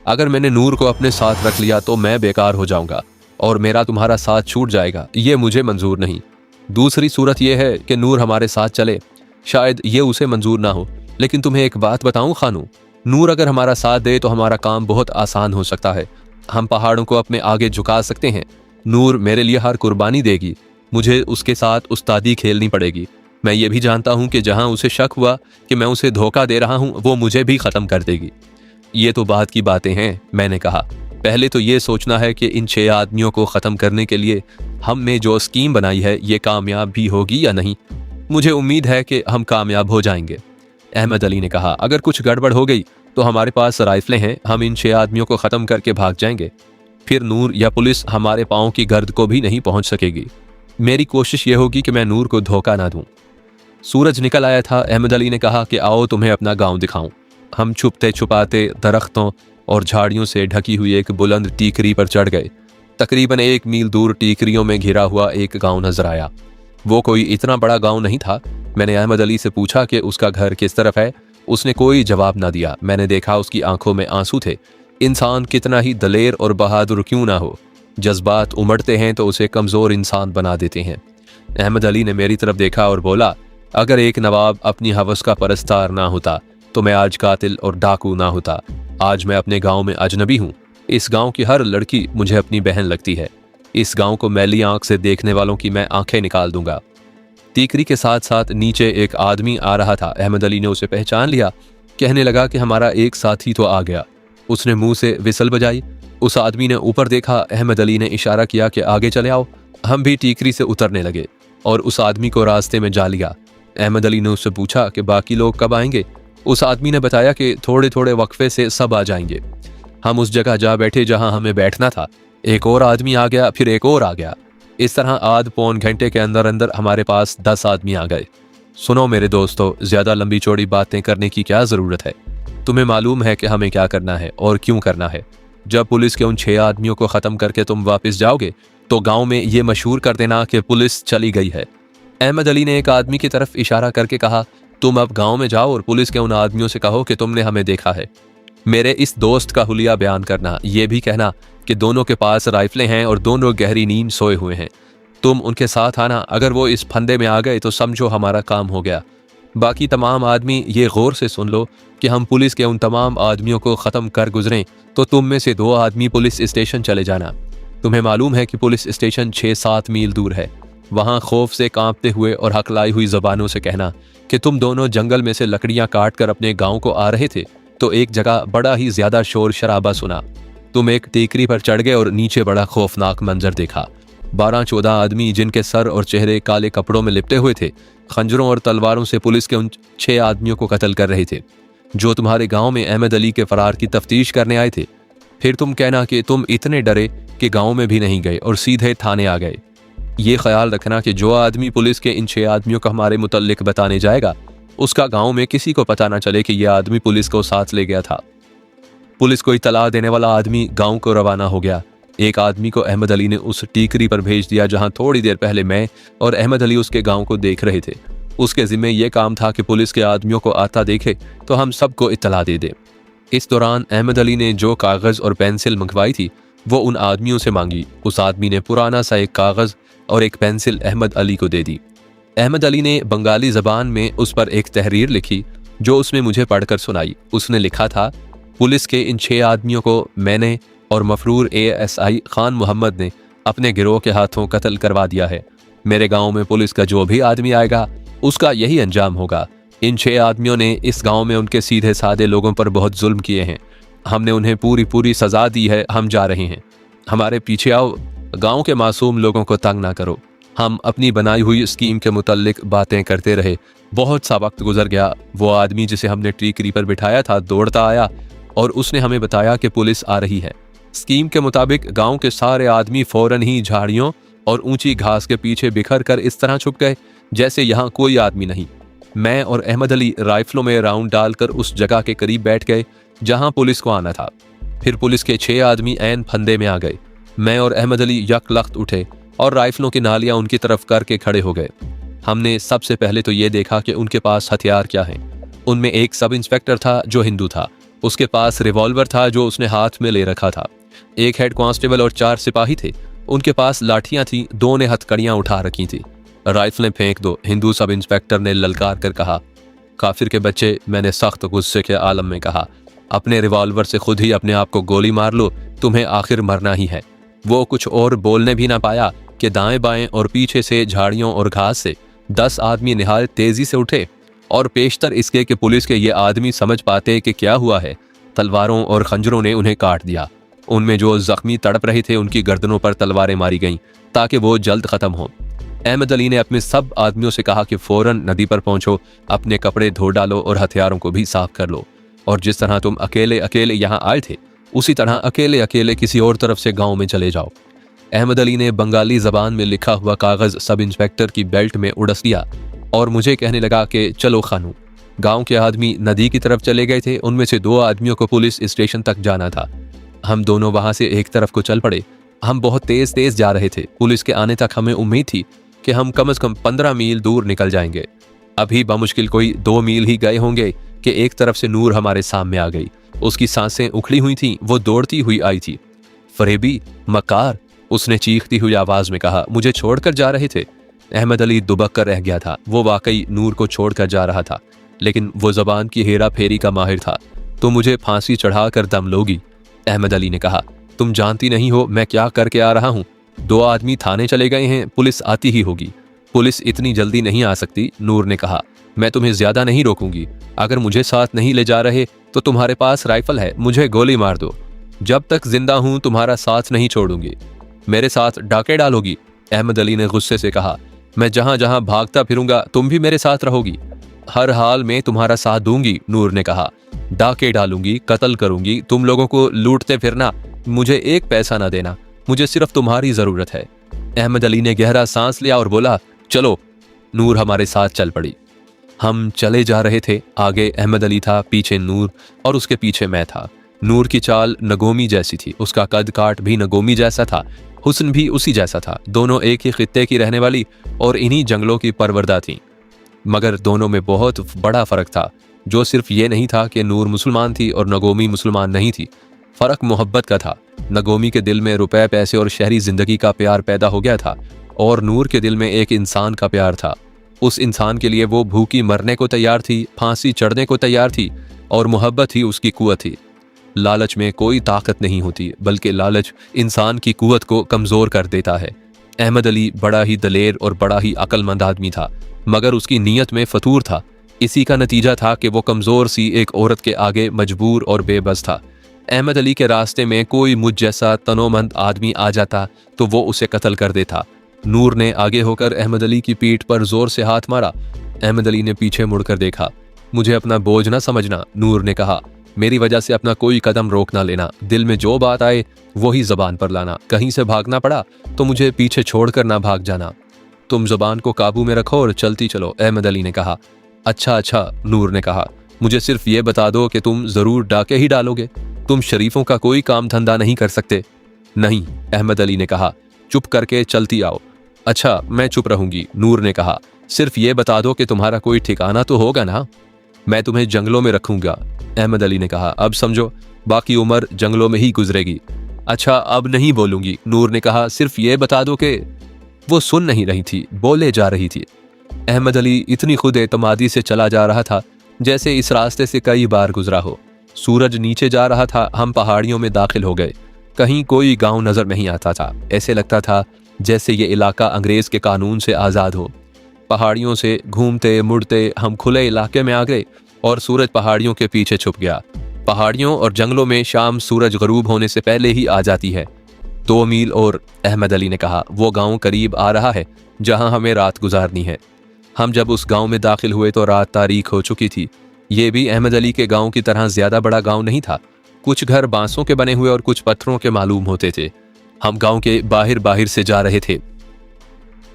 अगर मैंने नूर को अपने साथ रख लिया तो मैं बेकार हो जाऊंगा और मेरा तुम्हारा साथ छूट जाएगा, ये मुझे मंजूर नहीं। दूसरी सूरत यह है कि नूर हमारे साथ चले, शायद ये उसे मंजूर ना हो, लेकिन तुम्हें एक बात बताऊं खानू, नूर अगर हमारा साथ दे तो हमारा काम बहुत आसान हो सकता है। हम पहाड़ों को अपने आगे झुका सकते हैं। नूर मेरे लिए हर कुर्बानी देगी, मुझे उसके साथ उस्तादी खेलनी पड़ेगी। मैं ये भी जानता हूं कि जहां उसे शक हुआ कि मैं उसे धोखा दे रहा हूं, वो मुझे भी ख़त्म कर देगी। ये तो बात की बातें हैं, मैंने कहा। पहले तो ये सोचना है कि इन 6 आदमियों को ख़त्म करने के लिए हमने जो स्कीम बनाई है ये कामयाब भी होगी या नहीं। मुझे उम्मीद है कि हम कामयाब हो जाएंगे। अहमद अली ने कहा, अगर कुछ गड़बड़ हो गई तो हमारे पास राइफलें हैं, हम इन 6 आदमियों को ख़त्म करके भाग जाएंगे। फिर नूर या पुलिस हमारे पाँव की गर्द को भी नहीं पहुंच सकेगी। मेरी कोशिश ये होगी कि मैं नूर को धोखा ना दूं। सूरज निकल आया था। अहमद अली ने कहा कि आओ तुम्हें अपना गांव दिखाऊं। हम छुपते छुपाते दरख्तों और झाड़ियों से ढकी हुई एक बुलंद टीकरी पर चढ़ गए। तकरीबन 1 मील दूर टीकरियों में घिरा हुआ एक गांव नजर आया। वो कोई इतना बड़ा गांव नहीं था। मैंने अहमद अली से पूछा कि उसका घर किस तरफ है। उसने कोई जवाब ना दिया। मैंने देखा उसकी आंखों में आंसू थे। इंसान कितना ही दलेर और बहादुर क्यों ना हो, जज्बात उमड़ते हैं तो उसे कमज़ोर इंसान बना देते हैं। अहमद अली ने मेरी तरफ देखा और बोला, अगर एक नवाब अपनी हवस का परस्तार ना होता तो मैं आज कातिल और डाकू ना होता। आज मैं अपने गांव में अजनबी हूँ। इस गांव की हर लड़की मुझे अपनी बहन लगती है। इस गांव को मैली आंख से देखने वालों की मैं आंखें निकाल दूंगा। टीकरी के साथ साथ नीचे एक आदमी आ रहा था। अहमद अली ने उसे पहचान लिया। कहने लगा कि हमारा एक साथी तो आ गया। उसने मुंह से विसल बजाई। उस आदमी ने ऊपर देखा। अहमद अली ने इशारा किया कि आगे चले आओ। हम भी टीकरी से उतरने लगे और उस आदमी को रास्ते में जा लिया। अहमद अली ने उससे पूछा कि बाकी लोग कब आएंगे। उस आदमी ने बताया कि थोड़े थोड़े वक्फे से सब आ जाएंगे। हम उस जगह जा बैठे जहां हमें बैठना था। एक और आदमी आ गया, फिर एक और आ गया। इस तरह आध पौन घंटे के अंदर अंदर हमारे पास 10 आदमी आ गए। सुनो मेरे दोस्तों, ज्यादा लंबी चौड़ी बातें करने की क्या जरूरत है। तुम्हें मालूम है कि हमें क्या करना है और क्यों करना है। जब पुलिस के उन 6 आदमियों को खत्म करके तुम वापस जाओगे तो गांव में ये मशहूर कर देना कि पुलिस चली गई है। अहमद अली ने एक आदमी की तरफ इशारा करके कहा, तुम अब गांव में जाओ और पुलिस के उन आदमियों से कहो कि तुमने हमें देखा है। मेरे इस दोस्त का हुलिया बयान करना, ये भी कहना कि दोनों के पास राइफलें हैं और दोनों गहरी नींद सोए हुए हैं। तुम उनके साथ आना। अगर वो इस फंदे में आ गए तो समझो हमारा काम हो गया। बाकी तमाम आदमी ये गौर से सुन लो कि हम पुलिस के उन तमाम आदमियों को ख़त्म कर गुजरें तो तुम में से 2 आदमी पुलिस स्टेशन चले जाना। तुम्हें मालूम है कि पुलिस स्टेशन 6-7 मील दूर है। वहाँ खौफ से कांपते हुए और हकलाई हुई ज़बानों से कहना कि तुम दोनों जंगल में से लकड़ियाँ काट कर अपने गाँव को आ रहे थे तो एक जगह बड़ा ही ज़्यादा शोर शराबा सुना। तुम एक टीकरी पर चढ़ गए और नीचे बड़ा खौफनाक मंजर देखा। 12-14 आदमी जिनके सर और चेहरे काले कपड़ों में लिपटे हुए थे, खंजरों और तलवारों से पुलिस के उन 6 आदमियों को कत्ल कर रहे थे जो तुम्हारे गांव में अहमद अली के फरार की तफ्तीश करने आए थे। फिर तुम कहना कि तुम इतने डरे कि गांव में भी नहीं गए और सीधे थाने आ गए। ये ख्याल रखना कि जो आदमी पुलिस के इन 6 आदमियों का हमारे मुतल्लिक बताने जाएगा उसका गांव में किसी को पता ना चले कि यह आदमी पुलिस को साथ ले गया था। पुलिस को इतला देने वाला आदमी गांव को रवाना हो गया। एक आदमी को अहमद अली ने उस टीकरी पर भेज दिया जहां थोड़ी देर पहले मैं और अहमद अली उसके गांव को देख रहे थे। उसके जिम्मे यह काम था कि पुलिस के आदमियों को आता देखे तो हम सबको इत्तला दे दे। इस दौरान अहमद अली ने जो कागज़ और पेंसिल मंगवाई थी वो उन आदमियों से मांगी। उस आदमी ने पुराना सा एक कागज़ और एक पेंसिल अहमद अली को दे दी। अहमद अली ने बंगाली ज़बान में उस पर एक तहरीर लिखी जो उसने मुझे पढ़कर सुनाई। उसने लिखा था, पुलिस के इन 6 आदमियों को मैंने और मफरूर ASI खान मोहम्मद ने अपने गिरोह के हाथों कत्ल करवा दिया है। मेरे गांव में पुलिस का जो भी आदमी आएगा उसका यही अंजाम होगा। इन 6 आदमियों ने इस गांव में उनके सीधे साधे लोगों पर बहुत जुल्म किए हैं। हमने उन्हें पूरी सज़ा दी है। हम जा रहे हैं, हमारे पीछे आओ। गांव के मासूम लोगों को तंग ना करो। हम अपनी बनाई हुई स्कीम के मुतल्लिक बातें करते रहे। बहुत सा वक्त गुजर गया। वो आदमी जिसे हमने टीकरी पर बिठाया था दौड़ता आया और उसने हमें बताया कि पुलिस आ रही है। स्कीम के मुताबिक गांव के सारे आदमी फौरन ही झाड़ियों और ऊंची घास के पीछे बिखर कर इस तरह छुप गए जैसे यहाँ कोई आदमी नहीं। मैं और अहमद अली राइफलों में राउंड डालकर उस जगह के करीब बैठ गए जहां पुलिस को आना था। फिर पुलिस के 6 आदमी ऐन फंदे में आ गए। मैं और अहमद अली यकलख्त उठे और राइफलों की नालियां उनकी तरफ करके खड़े हो गए। हमने सबसे पहले तो ये देखा कि उनके पास हथियार क्या हैं। उनमें एक सब इंस्पेक्टर था जो हिंदू था। उसके पास रिवॉल्वर था जो उसने हाथ में ले रखा था। एक हेड कांस्टेबल और 4 सिपाही थे। उनके पास लाठियां थी, 2 ने हथकड़ियां उठा रखी थी। राइफलें फेंक दो, हिंदू सब इंस्पेक्टर ने ललकार कर कहा। काफिर के बच्चे, मैंने सख्त गुस्से के आलम में कहा, अपने रिवॉल्वर से खुद ही अपने आप को गोली मार लो, तुम्हें आखिर मरना ही है। वो कुछ और बोलने भी ना पाया कि दाएं बाएं और पीछे से झाड़ियों और घास से 10 आदमी निहायत तेजी से उठे और पेशतर इसके कि पुलिस के ये आदमी समझ पाते कि क्या हुआ है, तलवारों और खंजरों ने उन्हें काट दिया। उनमें जो जख्मी तड़प रहे थे उनकी गर्दनों पर तलवारें मारी गईं ताकि वो जल्द खत्म हो। अहमद अली ने अपने सब आदमियों से कहा कि फौरन नदी पर पहुंचो, अपने कपड़े धो डालो और हथियारों को भी साफ कर लो, और जिस तरह तुम अकेले अकेले यहाँ आए थे उसी तरह अकेले अकेले किसी और तरफ से गांव में चले जाओ। अहमद अली ने बंगाली जबान में लिखा हुआ कागज सब इंस्पेक्टर की बेल्ट में उड़स दिया और मुझे कहने लगा कि चलो खानू। गांव के आदमी नदी की तरफ चले गए थे। उनमें से 2 आदमियों को पुलिस स्टेशन तक जाना था। हम दोनों वहां से एक तरफ को चल पड़े। हम बहुत तेज तेज जा रहे थे। पुलिस के आने तक हमें उम्मीद थी कि हम कम से कम 15 मील दूर निकल जाएंगे। अभी बमुश्किल कोई 2 मील ही गए होंगे कि एक तरफ से नूर हमारे सामने आ गई। उसकी सांसें उखड़ी हुई थीं, वो दौड़ती हुई आई थी। फरेबी, मकार, उसने चीखती हुई आवाज में कहा। मुझे छोड़कर जा रहे थे। अहमद अली दुबक कर रह गया था। वो वाकई नूर को छोड़कर जा रहा था, लेकिन वो जबान की हेरा फेरी का माहिर था। तो मुझे फांसी चढ़ाकर दम लोगी, अहमद अली ने कहा। तुम जानती नहीं हो मैं क्या करके आ रहा हूँ। 2 आदमी थाने चले गए हैं, पुलिस आती ही होगी। पुलिस इतनी जल्दी नहीं आ सकती, नूर ने कहा। मैं तुम्हें ज्यादा नहीं रोकूंगी। अगर मुझे साथ नहीं ले जा रहे तो तुम्हारे पास राइफल है, मुझे गोली मार दो। जब तक जिंदा हूं तुम्हारा साथ नहीं छोड़ूंगी। मेरे साथ डाके डालोगी, अहमद अली ने गुस्से से कहा। मैं जहां जहां भागता फिरूंगा तुम भी मेरे साथ रहोगी। हर हाल में तुम्हारा साथ दूंगी, नूर ने कहा। डाके डालूंगी, कत्ल करूंगी, तुम लोगों को लूटते फिरना, मुझे 1 पैसा ना देना, मुझे सिर्फ तुम्हारी जरूरत है। अहमद अली ने गहरा सांस लिया और बोला, चलो। नूर हमारे साथ चल पड़ी। हम चले जा रहे थे। आगे अहमद अली था, पीछे नूर और उसके पीछे मैं था। नूर की चाल नगोमी जैसी थी, उसका कद काट भी नगोमी जैसा था, हुस्न भी उसी जैसा था। दोनों एक ही खित्ते की रहने वाली और इन्हीं जंगलों की परवरदा थीं। मगर दोनों में बहुत बड़ा फर्क था, जो सिर्फ ये नहीं था कि नूर मुसलमान थी और नगोमी मुसलमान नहीं थी। फर्क मोहब्बत का था। नगोमी के दिल में रुपए पैसे और शहरी जिंदगी का प्यार पैदा हो गया था और नूर के दिल में एक इंसान का प्यार था। उस इंसान के लिए वो भूखी मरने को तैयार थी, फांसी चढ़ने को तैयार थी, और मोहब्बत ही उसकी कुव्वत थी। लालच में कोई ताकत नहीं होती, बल्कि लालच इंसान की कुव्वत को कमजोर कर देता है। अहमद अली बड़ा ही दलेर और बड़ा ही अक्लमंद आदमी था, मगर उसकी नीयत में फतूर था। इसी का नतीजा था कि वो कमजोर सी एक औरत के आगे मजबूर और बेबस था। अहमद अली के रास्ते में कोई मुझ जैसा तनोमंद आदमी आ जाता तो वो उसे कत्ल कर देता। नूर ने आगे होकर अहमद अली की पीठ पर जोर से हाथ मारा। अहमद अली ने पीछे मुड़कर देखा। मुझे अपना बोझ न समझना, नूर ने कहा। मेरी वजह से अपना कोई कदम रोक ना लेना। दिल में जो बात आए वही जबान पर लाना। कहीं से भागना पड़ा तो मुझे पीछे छोड़कर ना भाग जाना। तुम जुबान को काबू में रखो और चलती चलो, अहमद अली ने कहा। अच्छा, नूर ने कहा। मुझे सिर्फ ये बता दो कि तुम जरूर डाके ही डालोगे। तुम शरीफों का कोई काम धंधा नहीं कर सकते। नहीं, अहमद अली ने कहा। चुप करके चलती आओ। अच्छा, मैं चुप रहूंगी, नूर ने कहा। सिर्फ ये बता दो कि तुम्हारा कोई ठिकाना तो होगा ना। मैं तुम्हें जंगलों में रखूंगा, अहमद अली ने कहा। अब समझो, बाकी उम्र जंगलों में ही गुजरेगी। अच्छा, अब नहीं बोलूंगी, नूर ने कहा। सिर्फ ये बता दो कि वो सुन नहीं रही थी, बोले जा रही थी। अहमद अली इतनी खुद एतमादी से चला जा रहा था जैसे इस रास्ते से कई बार गुजरा हो। सूरज नीचे जा रहा था। हम पहाड़ियों में दाखिल हो गए। कहीं कोई गांव नजर नहीं आता था। ऐसे लगता था जैसे ये इलाका अंग्रेज के कानून से आज़ाद हो। पहाड़ियों से घूमते मुड़ते हम खुले इलाके में आ गए और सूरज पहाड़ियों के पीछे छुप गया। पहाड़ियों और जंगलों में शाम सूरज गरूब होने से पहले ही आ जाती है। 2 मील और, अहमद अली ने कहा। वो गांव करीब आ रहा है जहां हमें रात गुजारनी है। हम जब उस गांव में दाखिल हुए तो रात तारीख हो चुकी थी। ये भी अहमद अली के गांव की तरह ज्यादा बड़ा गांव नहीं था। कुछ घर बांसों के बने हुए और कुछ पत्थरों के मालूम होते थे। हम गांव के बाहर से जा रहे थे।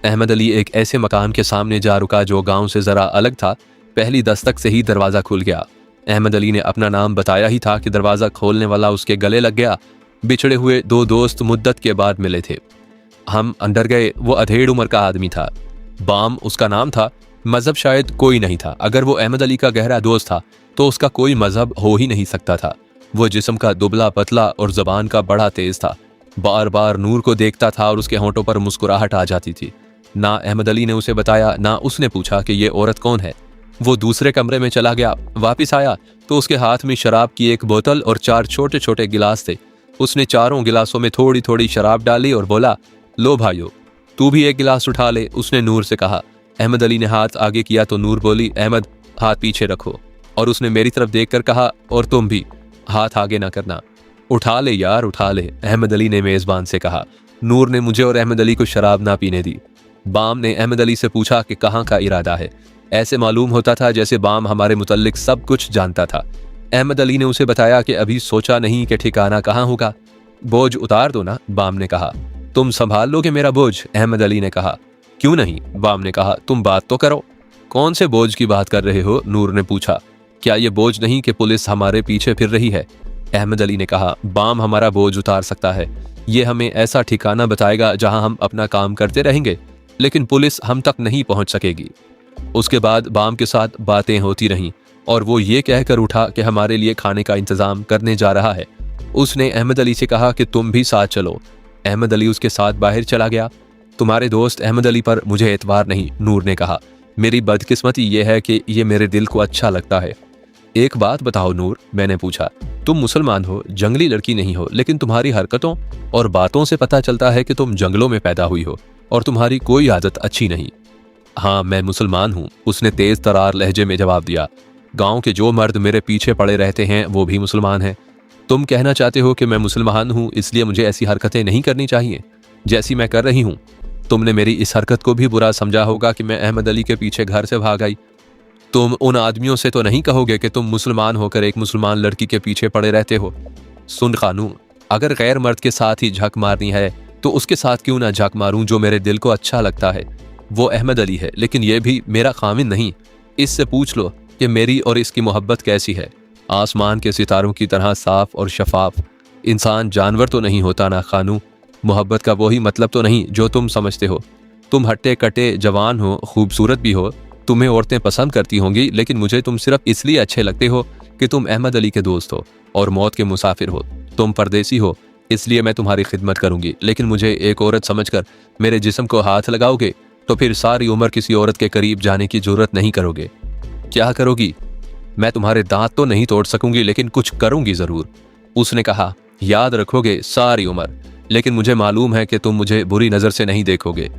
अहमद अली एक ऐसे मकान के सामने जा रुका जो गांव से जरा अलग था। पहली दस्तक से ही दरवाजा खुल गया। अहमद अली ने अपना नाम बताया ही था कि दरवाजा खोलने वाला उसके गले लग गया। बिछड़े हुए 2 दोस्त मुद्दत के बाद मिले थे। हम अंदर गए। वो अधेड़ उम्र का आदमी था। बाम उसका नाम था। मजहब शायद कोई नहीं था। अगर वो अहमद अली का गहरा दोस्त था तो उसका कोई मजहब हो ही नहीं सकता था। वो जिस्म का दुबला पतला और जबान का बड़ा तेज था। बार बार नूर को देखता था और उसके होंठों पर मुस्कुराहट आ जाती थी। ना अहमद अली ने उसे बताया, ना उसने पूछा कि ये औरत कौन है। वो दूसरे कमरे में चला गया। वापस आया तो उसके हाथ में शराब की एक बोतल और 4 छोटे छोटे गिलास थे। उसने चारों गिलासों में थोड़ी थोड़ी शराब डाली और बोला, लो भाइयों, तू भी एक गिलास उठा ले। उसने नूर से कहा। अहमद अली ने हाथ आगे किया तो नूर बोली, अहमद हाथ पीछे रखो। और उसने मेरी तरफ देखकर कहा, और तुम भी हाथ आगे ना करना। उठा ले यार, उठा ले, अहमद अली ने मेजबान से कहा। नूर ने मुझे और अहमद अली को शराब ना पीने दी। बाम ने अहमद अली से पूछा कि कहाँ का इरादा है। ऐसे मालूम होता था जैसे बाम हमारे मुतल्लिक सब कुछ जानता था। अहमद अली ने उसे बताया कि अभी सोचा नहीं कि ठिकाना कहाँ होगा। बोझ उतार दो ना, बाम ने कहा। तुम संभाल लोगे मेरा बोझ, अहमद अली ने कहा। क्यों नहीं, बाम ने कहा, तुम बात तो करो। कौन से बोझ की बात कर रहे हो, नूर ने पूछा। क्या ये बोझ नहीं कि पुलिस हमारे पीछे फिर रही है, अहमद अली ने कहा। बाम हमारा बोझ उतार सकता है। ये हमें ऐसा ठिकाना बताएगा जहां हम अपना काम करते रहेंगे, लेकिन पुलिस हम तक नहीं पहुंच सकेगी। उसके बाद बाम के साथ बातें होती रहीं और वो ये कहकर उठा कि हमारे लिए खाने का इंतजाम करने जा रहा है। उसने अहमद अली से कहा कि तुम भी साथ चलो। अहमद अली उसके साथ बाहर चला गया। तुम्हारे दोस्त अहमद अली पर मुझे एतबार नहीं, नूर ने कहा। मेरी बदकिस्मती ये है कि ये मेरे दिल को अच्छा लगता है। एक बात बताओ नूर, मैंने पूछा। तुम मुसलमान हो, जंगली लड़की नहीं हो, लेकिन तुम्हारी हरकतों और बातों से पता चलता है कि तुम जंगलों में पैदा हुई हो और तुम्हारी कोई आदत अच्छी नहीं। हाँ, मैं मुसलमान हूँ, उसने तेज तरार लहजे में जवाब दिया। गांव के जो मर्द मेरे पीछे पड़े रहते हैं वो भी मुसलमान हैं। तुम कहना चाहते हो कि मैं मुसलमान हूँ इसलिए मुझे ऐसी हरकतें नहीं करनी चाहिए जैसी मैं कर रही हूँ। तुमने मेरी इस हरकत को भी बुरा समझा होगा कि मैं अहमद अली के पीछे घर से भाग आई। तुम उन आदमियों से तो नहीं कहोगे कि तुम मुसलमान होकर एक मुसलमान लड़की के पीछे पड़े रहते हो। सुन खानू, अगर गैर मर्द के साथ ही झक मारनी है तो उसके साथ क्यों ना झक मारूं जो मेरे दिल को अच्छा लगता है। वो अहमद अली है, लेकिन ये भी मेरा खामिन नहीं। इससे पूछ लो कि मेरी और इसकी मोहब्बत कैसी है। आसमान के सितारों की तरह साफ और शफाफ। इंसान जानवर तो नहीं होता ना खानू। मोहब्बत का वही मतलब तो नहीं जो तुम समझते हो। तुम हट्टे कट्टे जवान हो, खूबसूरत भी हो, तुम्हें औरतें पसंद करती होंगी, लेकिन मुझे तुम सिर्फ इसलिए अच्छे लगते हो कि तुम अहमद अली के दोस्त हो और मौत के मुसाफिर हो। तुम परदेसी हो, इसलिए मैं तुम्हारी खिदमत करूंगी, लेकिन मुझे एक औरत समझकर मेरे जिस्म को हाथ लगाओगे तो फिर सारी उम्र किसी औरत के करीब जाने की जरूरत नहीं करोगे। क्या करोगी? मैं तुम्हारे दांत तो नहीं तोड़ सकूंगी, लेकिन कुछ करूंगी जरूर, उसने कहा। याद रखोगे सारी उम्र, लेकिन मुझे मालूम है कि तुम मुझे बुरी नजर से नहीं देखोगे।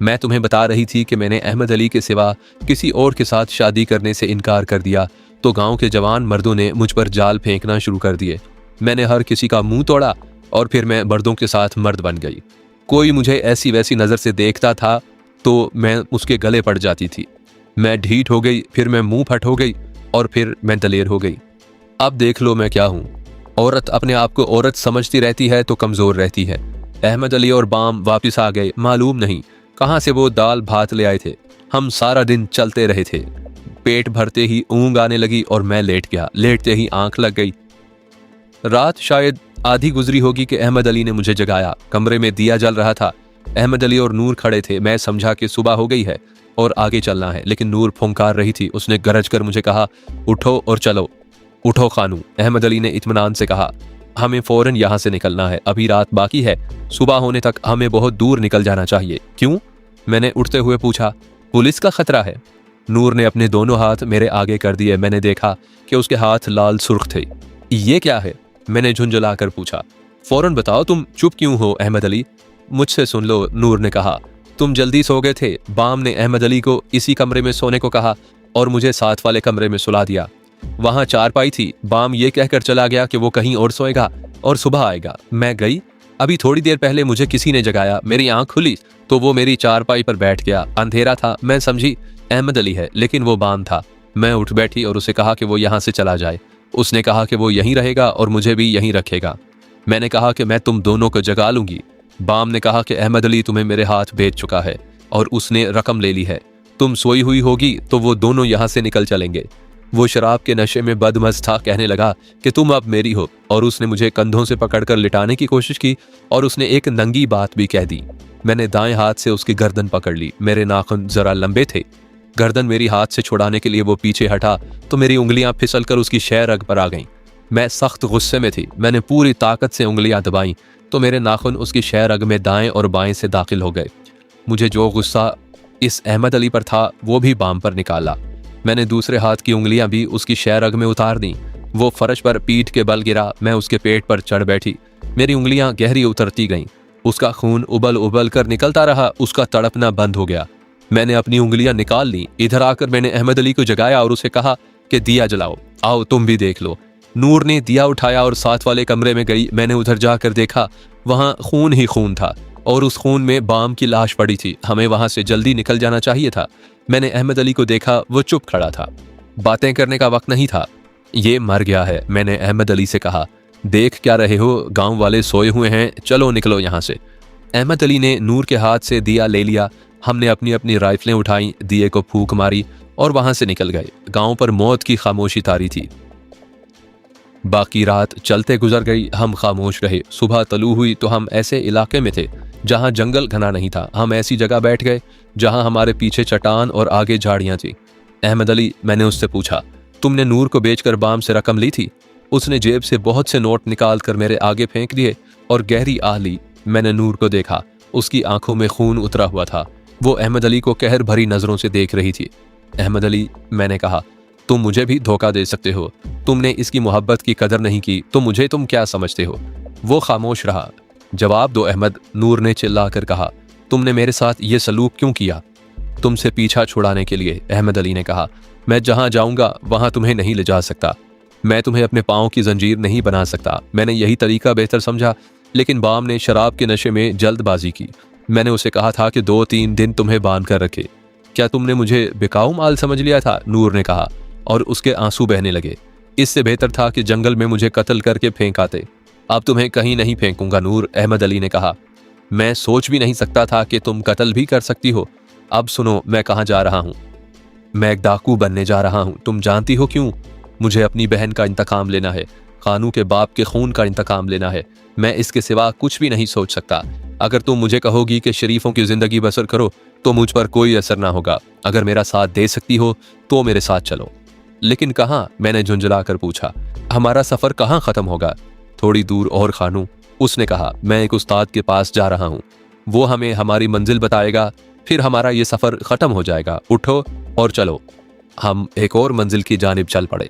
मैं तुम्हें बता रही थी कि मैंने अहमद अली के सिवा किसी और के साथ शादी करने से इनकार कर दिया तो गांव के जवान मर्दों ने मुझ पर जाल फेंकना शुरू कर दिए। मैंने हर किसी का मुंह तोड़ा और फिर मैं मर्दों के साथ मर्द बन गई। कोई मुझे ऐसी वैसी नजर से देखता था तो मैं उसके गले पड़ जाती थी। मैं ढीठ हो गई, फिर मैं मुंह फट हो गई और फिर मैं दलेर हो गई। अब देख लो मैं क्या हूँ। औरत अपने आप को औरत समझती रहती है तो कमजोर रहती है। अहमद अली और बाम वापस आ गए। मालूम नहीं कहाँ से वो दाल भात ले आए थे। हम सारा दिन चलते रहे थे। पेट भरते ही ऊँग आने लगी और मैं लेट गया। लेटते ही आंख लग गई। रात शायद आधी गुजरी होगी कि अहमद अली ने मुझे जगाया। कमरे में दिया जल रहा था। अहमद अली और नूर खड़े थे। मैं समझा कि सुबह हो गई है और आगे चलना है, लेकिन नूर फुंकार रही थी। उसने गरज कर मुझे कहा, उठो और चलो। उठो खानू, अहमद अली ने इत्मीनान से कहा। हमें फौरन यहाँ से निकलना है, अभी रात बाकी है। सुबह होने तक हमें बहुत दूर निकल जाना चाहिए। क्यों? मैंने उठते हुए पूछा। पुलिस का खतरा है। नूर ने अपने दोनों हाथ मेरे आगे कर दिए। मैंने देखा कि उसके हाथ लाल सुर्ख थे। ये क्या है? मैंने झुंझुला कर पूछा। फौरन बताओ, तुम चुप क्यों हो अहमद अली? मुझसे सुन लो, नूर ने कहा। तुम जल्दी सो गए थे। बाम ने अहमद अली को इसी कमरे में सोने को कहा और मुझे साथ वाले कमरे में सुला दिया। वहां चारपाई थी। बाम ये कहकर चला गया कि वो कहीं और सोएगा और सुबह आएगा। मैं गई। अभी थोड़ी देर पहले मुझे किसी ने जगाया। मेरी आंख खुली तो वो मेरी चारपाई पर बैठ गया। अंधेरा था। मैं समझी अहमद अली है, लेकिन वो बाम था। मैं उठ बैठी और उसे कहा कि वो यहाँ से चला जाए। उसने कहा कि वो यहीं रहेगा और मुझे भी यहीं रखेगा। मैंने कहा कि मैं तुम दोनों को जगा लूंगी। बाम ने कहा कि अहमद अली तुम्हें मेरे हाथ भेज चुका है और उसने रकम ले ली है। तुम सोई हुई होगी तो वो दोनों यहाँ से निकल चलेंगे। वो शराब के नशे में बदमस्त था। कहने लगा कि तुम अब मेरी हो, और उसने मुझे कंधों से पकड़कर लिटाने की कोशिश की और उसने एक नंगी बात भी कह दी। मैंने दाएं हाथ से उसकी गर्दन पकड़ ली। मेरे नाखून जरा लंबे थे। गर्दन मेरी हाथ से छुड़ाने के लिए वो पीछे हटा तो मेरी उंगलियां फिसल कर उसकी शह रग पर आ गईं। मैं सख्त गुस्से में थी। मैंने पूरी ताकत से उंगलियां दबाईं तो मेरे नाखून उसकी शह रग में दाएं और बाएं से दाखिल हो गए। मुझे जो गुस्सा इस अहमद अली पर था वो भी बाम पर निकाला। मैंने दूसरे हाथ की उंगलियां भी उसकी शह रग में उतार दी। वो फर्श पर पीठ के बल गिरा। मैं उसके पेट पर चढ़ बैठी। मेरी उंगलियां गहरी उतरती गईं। उसका खून उबल उबल कर निकलता रहा। उसका तड़पना बंद हो गया। मैंने अपनी उंगलियां निकाल ली। इधर आकर मैंने अहमद अली को जगाया और उसे कहा कि दिया जलाओ, आओ तुम भी देख लो। नूर ने दिया उठाया और साथ वाले कमरे में गई। मैंने उधर जाकर देखा, वहां खून ही खून था और उस खून में बाम की लाश पड़ी थी। हमें वहां से जल्दी निकल जाना चाहिए था। मैंने अहमद अली को देखा, वो चुप खड़ा था। बातें करने का वक्त नहीं था। ये मर गया है। मैंने अहमद अली से कहा, देख क्या रहे हो, गांव वाले सोए हुए हैं, चलो निकलो यहाँ से। अहमद अली ने नूर के हाथ से दिया ले लिया। हमने अपनी अपनी राइफलें उठाई, दिए को फूंक मारी और वहां से निकल गए। गांव पर मौत की खामोशी तारी थी। बाकी रात चलते गुजर गई। हम खामोश रहे। सुबह तलू हुई तो हम ऐसे इलाके में थे जहां जंगल घना नहीं था। हम ऐसी जगह बैठ गए जहां हमारे पीछे चट्टान और आगे झाड़ियां थी। अहमद अली, मैंने उससे पूछा, तुमने नूर को बेचकर बाम से रकम ली थी? उसने जेब से बहुत से नोट निकाल कर मेरे आगे फेंक दिए और गहरी आह ली। मैंने नूर को देखा। उसकी आंखों में खून उतरा हुआ था। वो अहमद अली को कहर भरी नजरों से देख रही थी। अहमद अली, मैंने कहा, तुम मुझे भी धोखा दे सकते हो। तुमने इसकी मोहब्बत की कदर नहीं की तो मुझे तुम क्या समझते हो? वो खामोश रहा। जवाब दो अहमद, नूर ने चिल्लाकर कहा। तुमने मेरे साथ ये सलूक क्यों किया? तुमसे पीछा छुड़ाने के लिए, अहमद अली ने कहा। मैं जहां जाऊंगा वहां तुम्हें नहीं ले जा सकता। मैं तुम्हें अपने पांव की जंजीर नहीं बना सकता। मैंने यही तरीका बेहतर समझा, लेकिन बाम ने शराब के नशे में जल्दबाजी की। मैंने उसे कहा था कि 2-3 दिन तुम्हें बांध कर रखे। क्या तुमने मुझे बिकाऊ माल समझ लिया था? नूर ने कहा और उसके आंसू बहने लगे। इससे बेहतर था कि जंगल में मुझे कत्ल करके फेंक आते। अब तुम्हें कहीं नहीं फेंकूंगा नूर, अहमद अली ने कहा। मैं सोच भी नहीं सकता था कि तुम कत्ल भी कर सकती हो। अब सुनो, मैं कहाँ जा रहा हूँ। मैं एक डाकू बनने जा रहा हूँ। तुम जानती हो क्यों? मुझे अपनी बहन का इंतकाम लेना है। खानू के बाप के खून का इंतकाम लेना है। मैं इसके सिवा कुछ भी नहीं सोच सकता। अगर तुम मुझे कहोगी कि शरीफों की जिंदगी बसर करो तो मुझ पर कोई असर ना होगा। अगर मेरा साथ दे सकती हो तो मेरे साथ चलो। लेकिन कहाँ? मैंने झुंझला कर पूछा। हमारा सफर कहाँ खत्म होगा? थोड़ी दूर और खानू, उसने कहा। मैं एक उस्ताद के पास जा रहा हूँ। वो हमें हमारी मंजिल बताएगा, फिर हमारा ये सफर खत्म हो जाएगा। उठो और चलो। हम एक और मंजिल की जानिब चल पड़े।